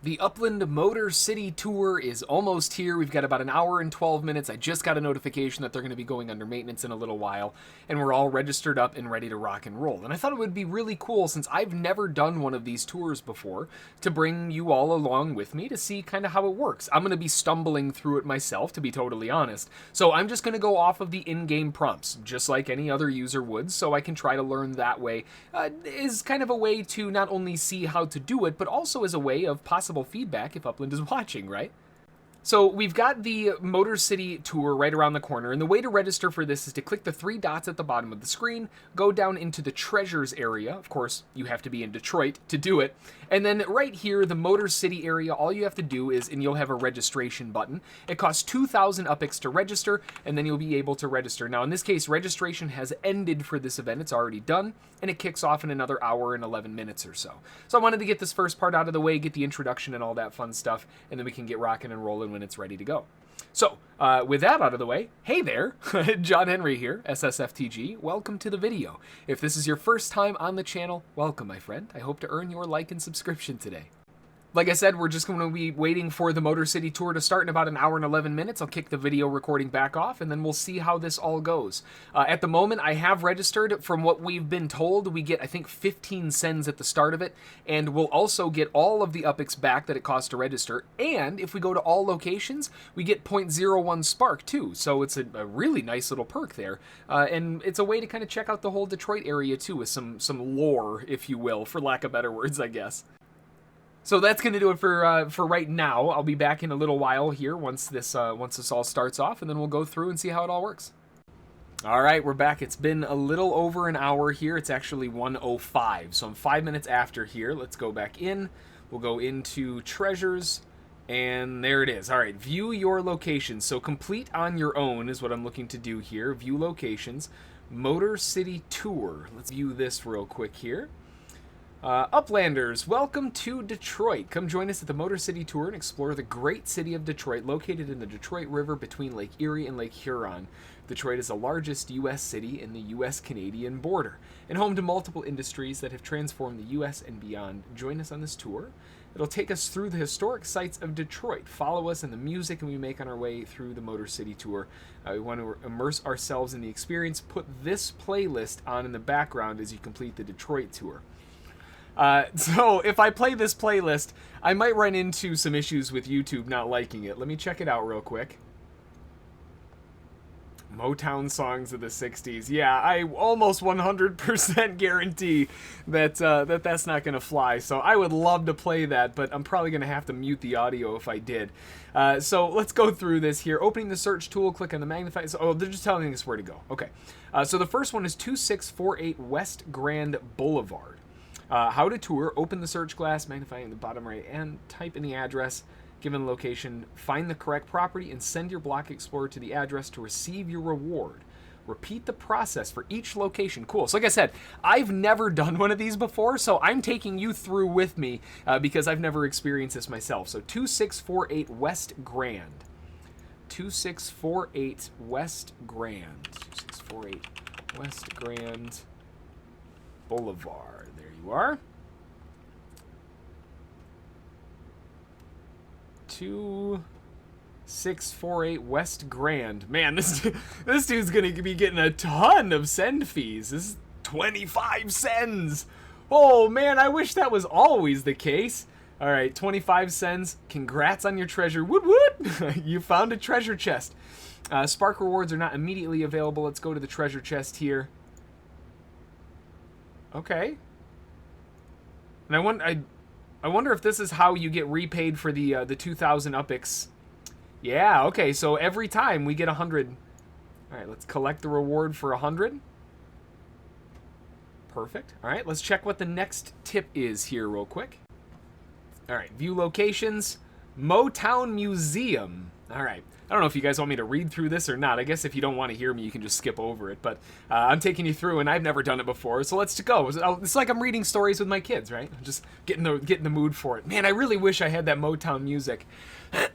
The Upland Motor City Tour is almost here. We've got about an hour and 12 minutes. I just got a notification that they're going to be going under maintenance in a little while, and we're all registered up and ready to rock and roll. And I thought it would be really cool, since I've never done one of these tours before, to bring you all along with me to see kind of how it works. I'm going to be stumbling through it myself, to be totally honest. So I'm just going to go off of the in-game prompts, just like any other user would, so I can try to learn that way. Is kind of a way to not only see how to do it, but also as a way of possible feedback if Upland is watching, right? So we've got the Motor City Tour right around the corner, and the way to register for this is to click the three dots at the bottom of the screen, go down into the treasures area. Of course, you have to be in Detroit to do it. And then right here, the Motor City area, all you have to do is, and you'll have a registration button. It costs 2,000 UPIX to register, and then you'll be able to register. Now, in this case, registration has ended for this event. It's already done, and it kicks off in another hour and 11 minutes or so. So I wanted to get this first part out of the way, get the introduction and all that fun stuff, and then we can get rocking and rolling when it's ready to go. So, with that out of the way, hey there, John Henry here, ssftg. Welcome to the video. If this is your first time on the channel, welcome, my friend. I hope to earn your like and subscription today. Like I said, we're just going to be waiting for the Motor City Tour to start in about an hour and 11 minutes. I'll kick the video recording back off, and then we'll see how this all goes. At the moment, I have registered. From what we've been told, we get, I think, 15 cents at the start of it, and we'll also get all of the UPIX back that it costs to register, and if we go to all locations, we get 0.01 spark, too, so it's a really nice little perk there, and it's a way to kind of check out the whole Detroit area, too, with some lore, if you will, for lack of better words, I guess. So that's going to do it for right now. I'll be back in a little while here once this all starts off, and then we'll go through and see how it all works. All right, we're back. It's been a little over an hour here. It's actually 1:05, so I'm 5 minutes after here. Let's go back in. We'll go into treasures, and there it is. All right, view your locations. So complete on your own is what I'm looking to do here. View locations. Motor City Tour. Let's view this real quick here. Uplanders, welcome to Detroit. Come join us at the Motor City Tour and explore the great city of Detroit, located in the Detroit River between Lake Erie and Lake Huron. Detroit is the largest U.S. city in the U.S.-Canadian border, and home to multiple industries that have transformed the U.S. and beyond. Join us on this tour. It'll take us through the historic sites of Detroit. Follow us in the music we make on our way through the Motor City Tour. We want to immerse ourselves in the experience. Put this playlist on in the background as you complete the Detroit tour. So if I play this playlist, I might run into some issues with YouTube not liking it. Let me check it out real quick. Motown songs of the 60s. Yeah, I almost 100% guarantee that that's not going to fly. So I would love to play that, but I'm probably going to have to mute the audio if I did. So let's go through this here. Opening the search tool, click on the magnify. Oh, they're just telling us where to go. Okay. So the first one is 2648 West Grand Boulevard. How to tour, open the search glass, magnifying the bottom right, and type in the address, given the location, find the correct property, and send your Block Explorer to the address to receive your reward. Repeat the process for each location. Cool. So like I said, I've never done one of these before, so I'm taking you through with me because I've never experienced this myself. So 2648 West Grand. 2648 West Grand. 2648 West Grand Boulevard. You are 2648 West Grand. Man, this dude's gonna be getting a ton of send fees. This is 25 cents. Oh man, I wish that was always the case. All right, 25 cents. Congrats on your treasure. Woot woot! You found a treasure chest. Spark rewards are not immediately available. Let's go to the treasure chest here. Okay. And I wonder if this is how you get repaid for the 2,000 UPIX. Yeah, okay, so every time we get 100. All right, let's collect the reward for 100. Perfect. All right, let's check what the next tip is here real quick. All right, view locations. Motown Museum. All right. I don't know if you guys want me to read through this or not. I guess if you don't want to hear me, you can just skip over it. But I'm taking you through, and I've never done it before. So let's go. It's like I'm reading stories with my kids, right? Just getting the mood for it. Man, I really wish I had that Motown music.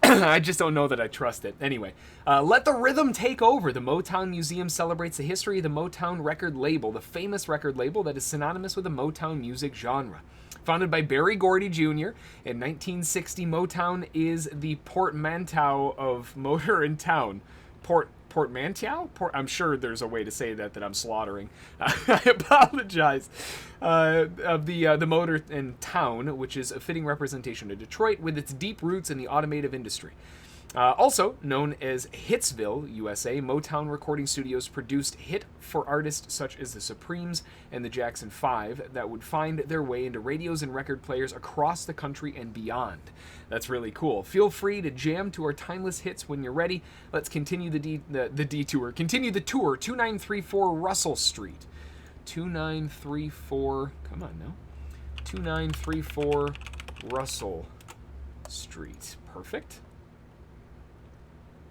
I just don't know that I trust it. Anyway, let the rhythm take over. The Motown Museum celebrates the history of the Motown record label, the famous record label that is synonymous with the Motown music genre. Founded by Berry Gordy Jr. in 1960, Motown is the portmanteau of motor in town. Portmanteau? I'm sure there's a way to say that I'm slaughtering. I apologize. Of the motor in town, which is a fitting representation of Detroit with its deep roots in the automotive industry. Also known as Hitsville, USA, Motown Recording Studios produced hit for artists such as the Supremes and the Jackson 5 that would find their way into radios and record players across the country and beyond. That's really cool. Feel free to jam to our timeless hits when you're ready. Let's continue the detour. Continue the tour. 2934 Russell Street. 2934. Come on now. 2934 Russell Street. Perfect.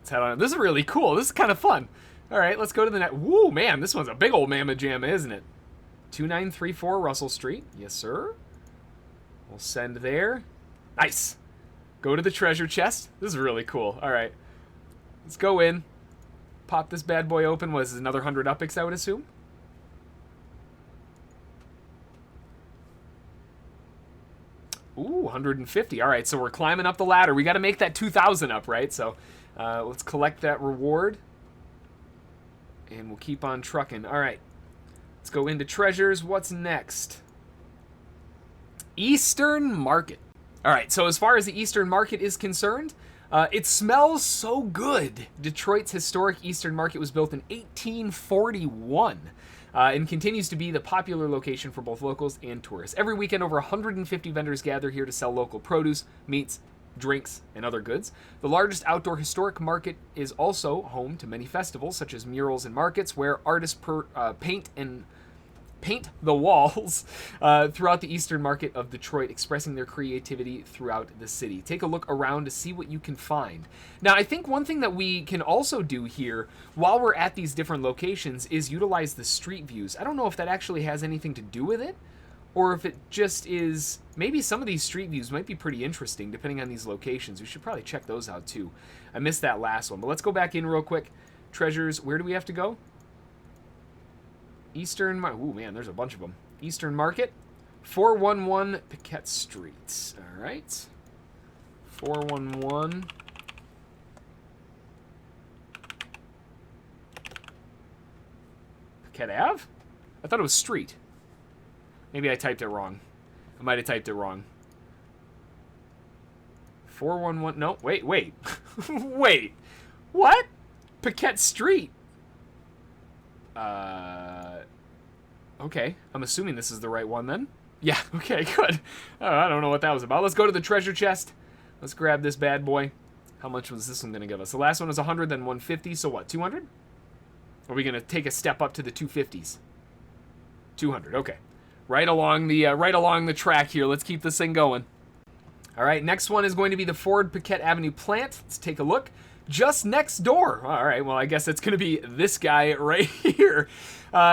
Let's head on. This is really cool. This is kind of fun. All right, let's go to the next. Woo, man, this one's a big old mamma jamma, isn't it? 2934 Russell Street. Yes, sir. We'll send there. Nice. Go to the treasure chest. This is really cool. All right. Let's go in. Pop this bad boy open. Was this another 100 upics, I would assume? Ooh, 150. All right, so we're climbing up the ladder. We got to make that 2,000 up, right? So let's collect that reward. And we'll keep on trucking. All right. Let's go into treasures. What's next? Eastern Market. All right, so as far as the Eastern Market is concerned, it smells so good. Detroit's historic Eastern Market was built in 1841 and continues to be the popular location for both locals and tourists. Every weekend, over 150 vendors gather here to sell local produce, meats, drinks, and other goods. The largest outdoor historic market is also home to many festivals, such as murals and markets, where artists paint the walls throughout the Eastern Market of Detroit, expressing their creativity throughout the city. Take a look around to see what you can find. Now, I think one thing that we can also do here while we're at these different locations is utilize the street views. I don't know if that actually has anything to do with it, or if it just is, maybe some of these street views might be pretty interesting depending on these locations. We should probably check those out too. I missed that last one, but let's go back in real quick. Treasures, where do we have to go? Eastern Market. Ooh, man, there's a bunch of them. Eastern Market. 411 Paquette Street. All right. 411. Paquette Ave? I thought it was street. Maybe I typed it wrong. I might have typed it wrong. 411. No, wait. Wait. What? Paquette Street. Okay, I'm assuming this is the right one then. Yeah, okay, good. I don't know what that was about. Let's go to the treasure chest. Let's grab this bad boy. How much was this one going to give us? The last one was 100, then 150, so what, 200? Are we going to take a step up to the 250s? 200, okay. Right along the track here. Let's keep this thing going. All right, next one is going to be the Ford Paquette Avenue plant. Let's take a look. Just next door. All right, well, I guess it's going to be this guy right here.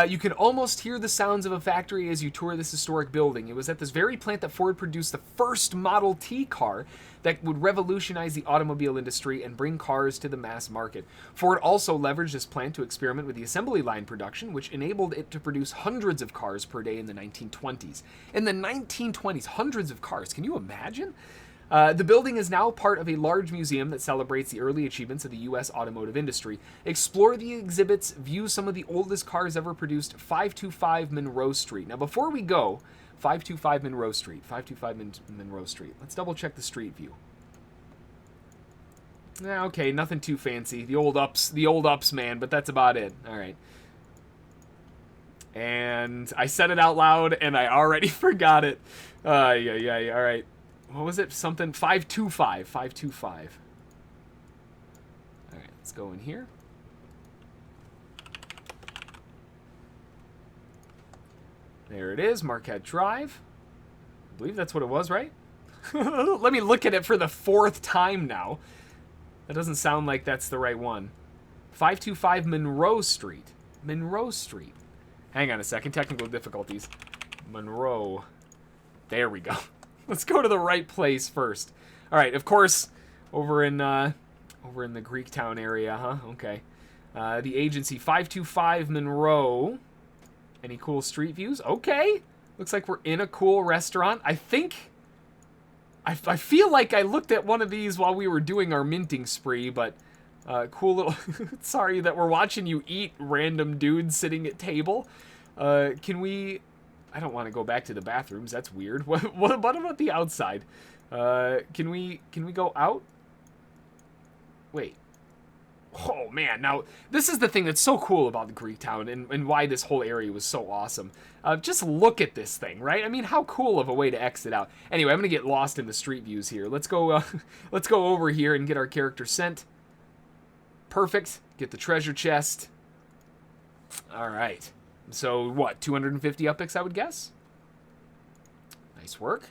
You can almost hear the sounds of a factory as you tour this historic building. It was at this very plant that Ford produced the first Model T car that would revolutionize the automobile industry and bring cars to the mass market. Ford also leveraged this plant to experiment with the assembly line production, which enabled it to produce hundreds of cars per day in the 1920s. In the 1920s, hundreds of cars. Can you imagine? The building is now part of a large museum that celebrates the early achievements of the U.S. automotive industry. Explore the exhibits, view some of the oldest cars ever produced, 525 Monroe Street. Now, before we go, 525 Monroe Street, 525 Monroe Street. Let's double check the street view. Okay, nothing too fancy. The old ups, man, but that's about it. All right. And I said it out loud, and I already forgot it. Yeah, all right. What was it? Something 525. 525. All right, let's go in here. There it is, Marquette Drive. I believe that's what it was, right? Let me look at it for the fourth time now. That doesn't sound like that's the right one. 525 Monroe Street. Monroe Street. Hang on a second. Technical difficulties. Monroe. There we go. Let's go to the right place first. All right, of course, over in the Greektown area, huh? Okay. The agency, 525 Monroe. Any cool street views? Okay. Looks like we're in a cool restaurant. I think... I feel like I looked at one of these while we were doing our minting spree, but... cool little... Sorry that we're watching you eat, random dudes sitting at table. Can we... I don't want to go back to the bathrooms. That's weird. What about the outside? Can we go out? Wait. Oh, man. Now, this is the thing that's so cool about the Greek town and why this whole area was so awesome. Just look at this thing, right? I mean, how cool of a way to exit out. Anyway, I'm going to get lost in the street views here. Let's go let's go over here and get our character sent. Perfect. Get the treasure chest. All right. So, what, 250 upix, I would guess? Nice work.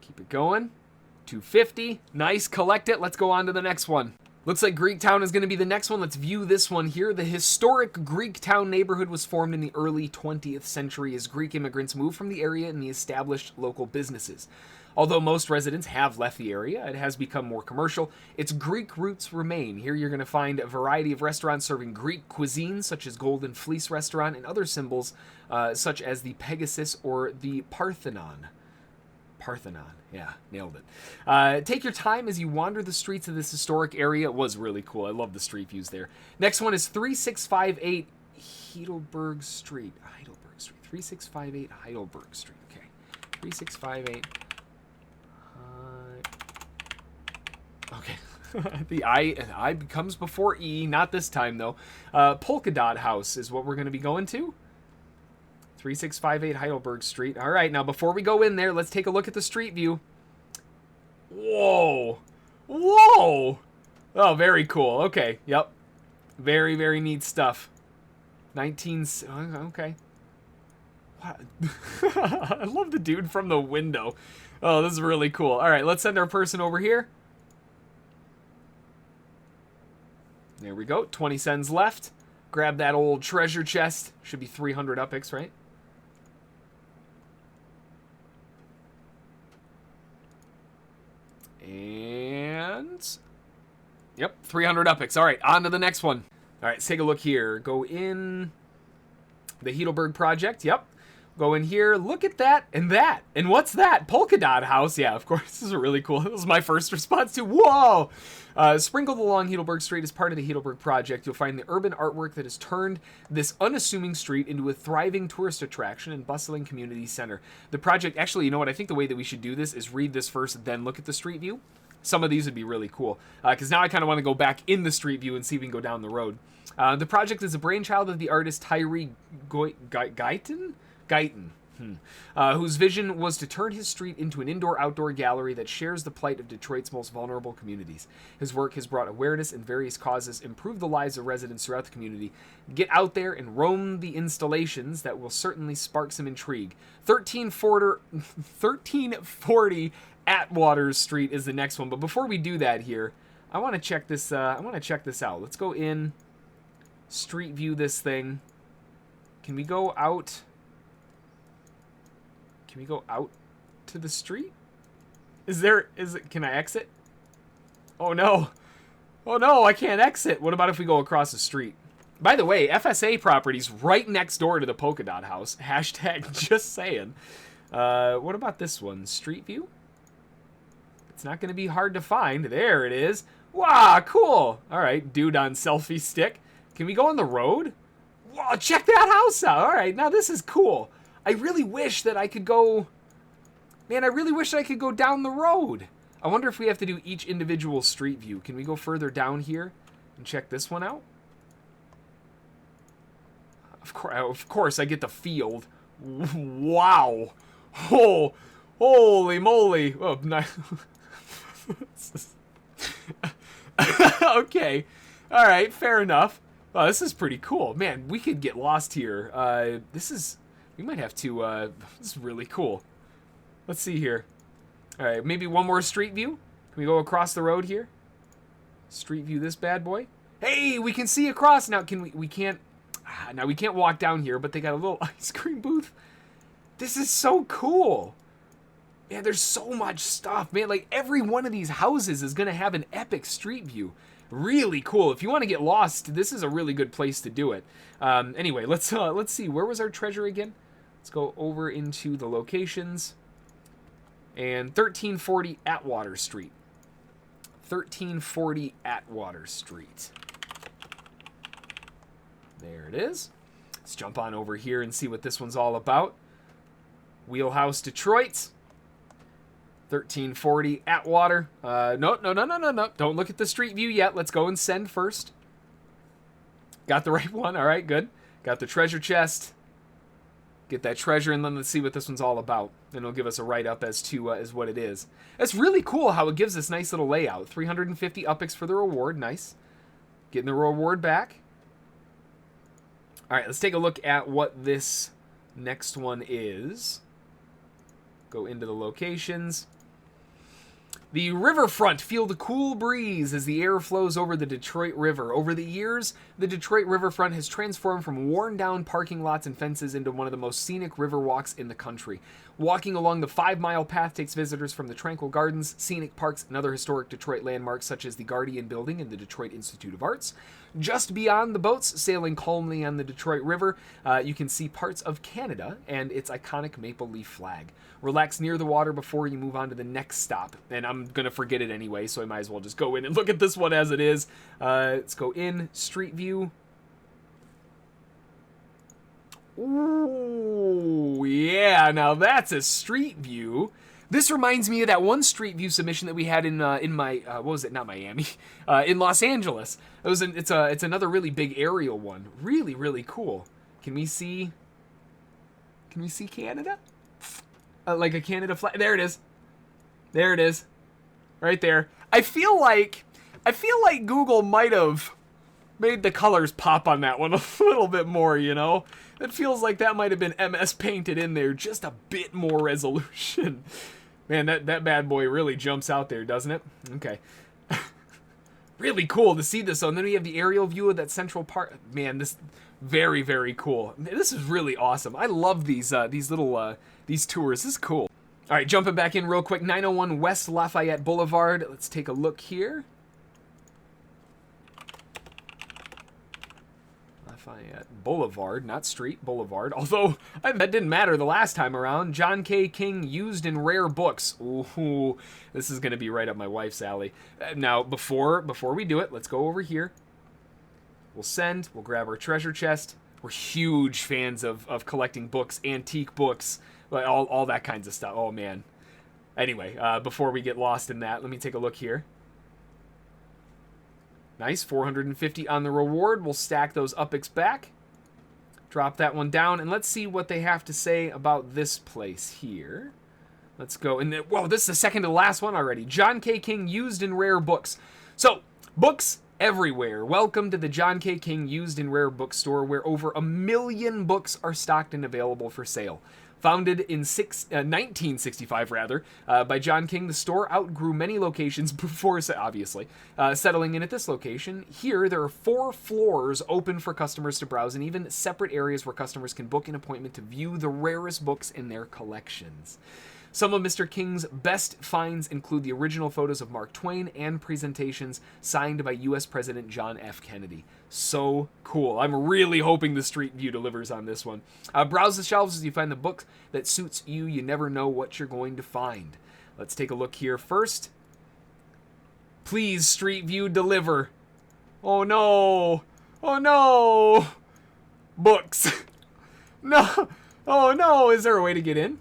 Keep it going. 250. Nice. Collect it. Let's go on to the next one. Looks like Greek Town is going to be the next one. Let's view this one here. The historic Greek Town neighborhood was formed in the early 20th century as Greek immigrants moved from the area and the established local businesses. Although most residents have left the area, it has become more commercial. Its Greek roots remain. Here you're going to find a variety of restaurants serving Greek cuisine, such as Golden Fleece Restaurant, and other symbols, such as the Pegasus or the Parthenon. Parthenon. Yeah, nailed it. Take your time as you wander the streets of this historic area. It was really cool. I love the street views there. Next one is 3658 Heidelberg Street. Heidelberg Street. 3658 Heidelberg Street. Okay. 3658... Okay, the I comes before E, not this time though. Polka Dot House is what we're going to be going to. 3658 Heidelberg Street. All right, now before we go in there, let's take a look at the street view. Whoa. Whoa. Oh, very cool. Okay, yep. Very, very neat stuff. Okay. What? I love the dude from the window. Oh, this is really cool. All right, let's send our person over here. There we go. 20 cents left. Grab that old treasure chest. Should be 300 upix, right? And... Yep, 300 upix. All right, on to the next one. All right, let's take a look here. Go in the Hedelberg Project. Yep. Go in here. Look at that and that. And what's that? Polka Dot House. Yeah, of course. This is really cool. This was my first response to, whoa! Sprinkled along Hedelberg Street as part of the Hedelberg Project, you'll find the urban artwork that has turned this unassuming street into a thriving tourist attraction and bustling community center. The project, actually, you know what? I think the way that we should do this is read this first, then look at the street view. Some of these would be really cool, because now I kind of want to go back in the street view and see if we can go down the road. The project is a brainchild of the artist Tyree Guyton, whose vision was to turn his street into an indoor-outdoor gallery that shares the plight of Detroit's most vulnerable communities. His work has brought awareness in various causes, improved the lives of residents throughout the community. Get out there and roam the installations that will certainly spark some intrigue. 1340 Atwaters Street is the next one, but before we do that here, I want to check this. Out. Let's go in, street view this thing. Can we go out? Can we go out to the street? Can I exit? Oh no. Oh no, I can't exit. What about if we go across the street? By the way, FSA property's right next door to the Polka Dot House. Hashtag just saying. What about this one? Street view? It's not going to be hard to find. There it is. Wow, cool. All right, dude on selfie stick. Can we go on the road? Wow, check that house out. All right, now this is cool. I really wish that I could go... Man, I really wish I could go down the road. I wonder if we have to do each individual street view. Can we go further down here and check this one out? Of course, I get the field. Wow. Oh, holy moly. Oh, nice. Okay. All right, fair enough. Wow, this is pretty cool. Man, we could get lost here. We might have to, this is really cool. Let's see here. All right, maybe one more street view. Can we go across the road here? Street view this bad boy. Hey, we can see across. Now, we can't walk down here, but they got a little ice cream booth. This is so cool. Man, there's so much stuff, man. Like, every one of these houses is going to have an epic street view. Really cool. If you want to get lost, this is a really good place to do it. Anyway, let's see. Where was our treasure again? Let's go over into the locations. And 1340 Atwater Street. 1340 Atwater Street. There it is. Let's jump on over here and see what this one's all about. Wheelhouse Detroit. 1340 Atwater. No. Don't look at the street view yet. Let's go and send first. Got the right one. All right, good. Got the treasure chest. Get that treasure, and then let's see what this one's all about. And it'll give us a write-up as to as what it is. It's really cool how it gives this nice little layout. 350 UPIX for the reward. Nice. Getting the reward back. All right, let's take a look at what this next one is. Go into the locations. The Riverfront. Feel the cool breeze as the air flows over the Detroit River. Over the years, the Detroit Riverfront has transformed from worn-down parking lots and fences into one of the most scenic river walks in the country. Walking along the 5-mile path takes visitors from the tranquil gardens, scenic parks, and other historic Detroit landmarks such as the Guardian Building and the Detroit Institute of Arts. Just beyond the boats sailing calmly on the Detroit River, you can see parts of Canada and its iconic maple leaf flag. Relax near the water before you move on to the next stop. And I'm going to forget it anyway, so I might as well just go in and look at this one as it is. Let's go in, Street View. Ooh, yeah, now that's a street view. This reminds me of that one street view submission that we had in my what was it? Not Miami, in Los Angeles. It's another really big aerial one. Really, really cool. Can we see Canada? Like a Canada flag. There it is. There it is. Right there. I feel like Google might have made the colors pop on that one a little bit more, you know? It feels like that might have been MS painted in there, just a bit more resolution. Man, that bad boy really jumps out there, doesn't it? Okay. Really cool to see this. And then we have the aerial view of that central part. Man, this very, very cool. This is really awesome. I love these little these tours. This is cool. All right, jumping back in real quick. 901 West Lafayette Boulevard. Let's take a look here. Lafayette Boulevard, not street, Boulevard. Although, that didn't matter the last time around. John K. King used in rare books. Ooh, this is going to be right up my wife's alley. Now, before we do it, let's go over here. We'll send. We'll grab our treasure chest. We're huge fans of collecting books, antique books, all that kinds of stuff. Oh, man. Anyway, before we get lost in that, let me take a look here. Nice, 450 on the reward. We'll stack those UPIX back. Drop that one down, and let's see what they have to say about this place here. Let's go. And whoa, this is the second to last one already. John K. King used in rare books. So, books everywhere. Welcome to the John K. King used in rare bookstore, where over 1 million books are stocked and available for sale. Founded in 1965, by John King, the store outgrew many locations before, obviously, settling in at this location. Here, there are 4 floors open for customers to browse, and even separate areas where customers can book an appointment to view the rarest books in their collections. Some of Mr. King's best finds include the original photos of Mark Twain and presentations signed by U.S. President John F. Kennedy. So cool. I'm really hoping the Street View delivers on this one. Browse the shelves as you find the book that suits you. You never know what you're going to find. Let's take a look here first. Please, Street View, deliver. Oh, no. Oh, no. Books. No. Oh, no. Is there a way to get in?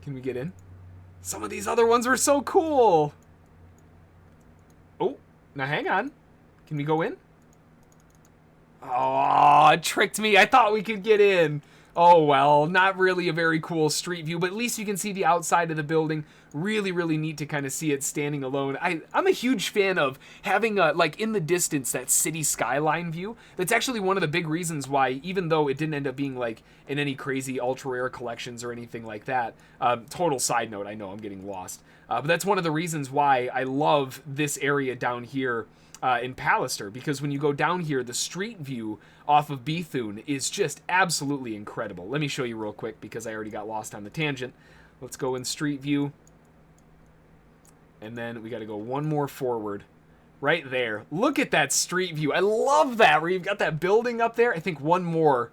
Can we get in? Some of these other ones were so cool. Oh, now hang on. Can we go in? Oh, it tricked me. I thought we could get in. Oh, well, not really a very cool street view, but at least you can see the outside of the building. Really, really neat to kind of see it standing alone. I'm a huge fan of having, like, in the distance, that city skyline view. That's actually one of the big reasons why, even though it didn't end up being, like, in any crazy ultra-rare collections or anything like that. Total side note, I know I'm getting lost. But that's one of the reasons why I love this area down here in Pallister, because when you go down here, the street view off of Bethune is just absolutely incredible. Let me show you real quick because I already got lost on the tangent. Let's go in street view. And then we got to go one more forward. Right there. Look at that street view. I love that, where you've got that building up there. I think one more.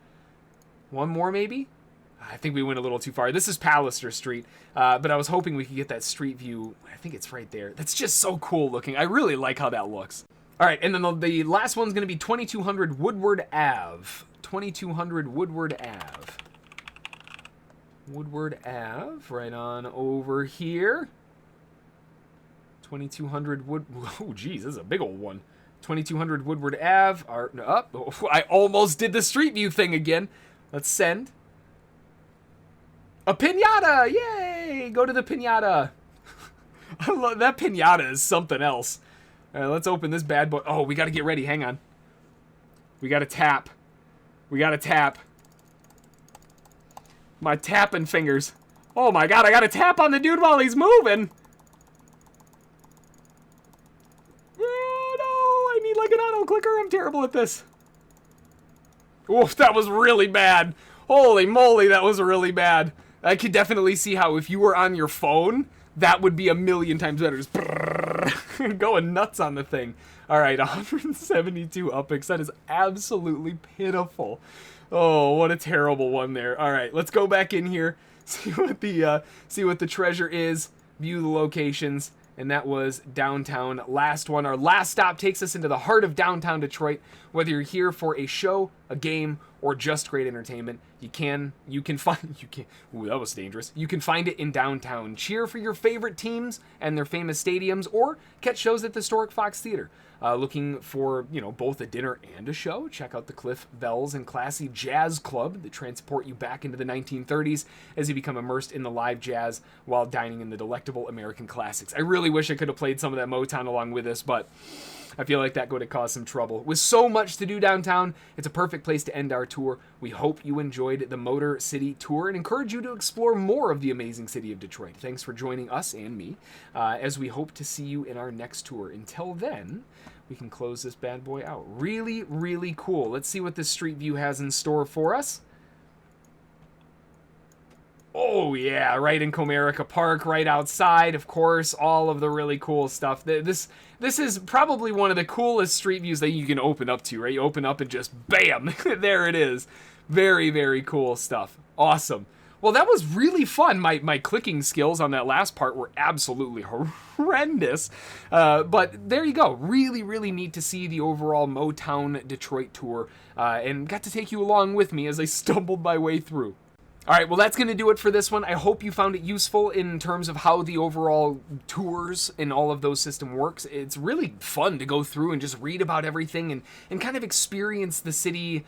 One more, maybe? I think we went a little too far. This is Pallister Street, but I was hoping we could get that street view. I think it's right there. That's just so cool looking. I really like how that looks. All right, and then the last one's going to be 2200 Woodward Ave. 2200 Woodward Ave. Woodward Ave, right on over here. 2200 Wood... Oh, geez, this is a big old one. 2200 Woodward Ave. I almost did the street view thing again. Let's send. A piñata! Yay! Go to the piñata. I love that piñata is something else. All right, let's open this bad boy. Oh, we got to get ready. Hang on. We got to tap. We got to tap. My tapping fingers. Oh my god, I got to tap on the dude while he's moving. Oh no, I need like an auto clicker. I'm terrible at this. Oof, that was really bad. Holy moly, that was really bad. I could definitely see how if you were on your phone, that would be a million times better. Just going nuts on the thing. All right, 172 UPIX. That is absolutely pitiful. Oh, what a terrible one there. All right, let's go back in here, see what the treasure is, view the locations, and that was downtown. Last one. Our last stop takes us into the heart of downtown Detroit. Whether you're here for a show, a game, or just great entertainment, you can find. Ooh, that was dangerous. You can find it in downtown. Cheer for your favorite teams and their famous stadiums, or catch shows at the historic Fox Theater. Looking for, both a dinner and a show? Check out the Cliff Bells and Classy Jazz Club that transport you back into the 1930s as you become immersed in the live jazz while dining in the delectable American classics. I really wish I could have played some of that Motown along with this, but I feel like that would have caused some trouble. With so much to do downtown, it's a perfect place to end our tour. We hope you enjoyed the Motor City Tour and encourage you to explore more of the amazing city of Detroit. Thanks for joining us and me as we hope to see you in our next tour. Until then, we can close this bad boy out. Really, really cool. Let's see what this street view has in store for us. Oh yeah, right in Comerica Park, right outside, of course, all of the really cool stuff. This is probably one of the coolest street views that you can open up to, right? You open up and just bam, there it is. Very, very cool stuff. Awesome. Well, that was really fun. My clicking skills on that last part were absolutely horrendous. But there you go. Really, really neat to see the overall Motown Detroit tour and got to take you along with me as I stumbled my way through. All right, well, that's going to do it for this one. I hope you found it useful in terms of how the overall tours and all of those system works. It's really fun to go through and just read about everything and kind of experience the city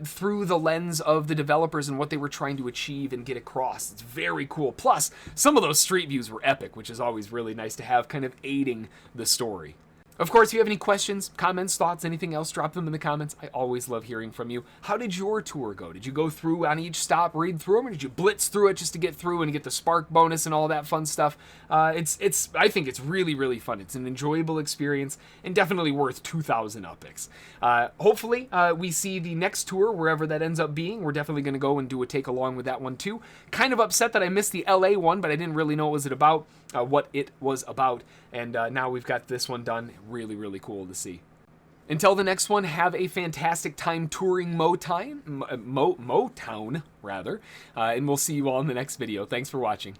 through the lens of the developers and what they were trying to achieve and get across. It's very cool. Plus, some of those street views were epic, which is always really nice to have, kind of aiding the story. Of course, if you have any questions, comments, thoughts, anything else, drop them in the comments. I always love hearing from you. How did your tour go? Did you go through on each stop, read through them, or did you blitz through it just to get through and get the spark bonus and all that fun stuff? I think it's really, really fun. It's an enjoyable experience and definitely worth 2,000 UPIX. Hopefully, we see the next tour, wherever that ends up being. We're definitely going to go and do a take along with that one too. Kind of upset that I missed the LA one, but I didn't really know what it was about. And now we've got this one done. Really, really cool to see. Until the next one, have a fantastic time touring Motown, and we'll see you all in the next video. Thanks for watching.